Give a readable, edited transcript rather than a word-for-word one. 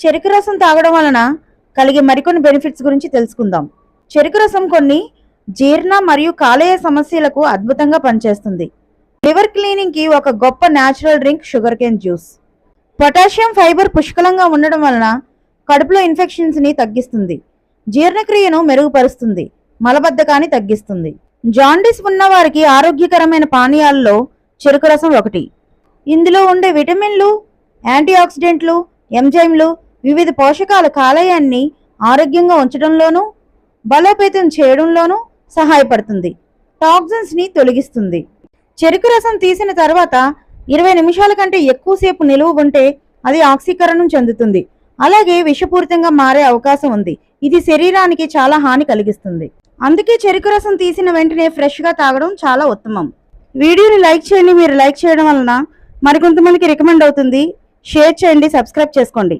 చెరుకు రసం తాగడం వలన కలిగే మరికొన్ని బెనిఫిట్స్ గురించి తెలుసుకుందాం. చెరుకు రసం కొన్ని జీర్ణ మరియు కాలేయ సమస్యలకు అద్భుతంగా పనిచేస్తుంది. లివర్ క్లీనింగ్ కి ఒక గొప్ప natural drink sugar cane juice. Potassium fibre పుష్కలంగా ఉండడం వలన కడుపులో ఇన్ఫెక్షన్స్ ని తగ్గిస్తుంది, జీర్ణక్రియను మెరుగుపరుస్తుంది, మలబద్ధకాన్ని తగ్గిస్తుంది. జాండీస్ ఉన్న వారికి ఆరోగ్యకరమైన పానీయాల్లో చెరుకు రసం ఒకటి. ఇందులో ఉండే విటమిన్లు, యాంటీ ఆక్సిడెంట్లు, ఎంజైమ్లు వివిధ పోషకాల కాలేయాన్ని ఆరోగ్యంగా ఉంచడంలోనూ బలోపేతం చేయడంలోనూ సహాయపడుతుంది. టాక్సిన్స్ ని తొలగిస్తుంది. చెరుకు రసం తీసిన తర్వాత 20 నిమిషాల కంటే ఎక్కువసేపు నిలువ ఉంటే అది ఆక్సీకరణం చెందుతుంది, అలాగే విషపూరితంగా మారే అవకాశం ఉంది. ఇది శరీరానికి చాలా హాని కలిగిస్తుంది. అందుకే చెరుకు రసం తీసిన వెంటనే ఫ్రెష్ గా తాగడం చాలా ఉత్తమం. వీడియోని లైక్ చేయండి. మీరు లైక్ చేయడం వలన మరికొంతమందికి రికమెండ్ అవుతుంది. షేర్ చేయండి, సబ్స్క్రైబ్ చేసుకోండి.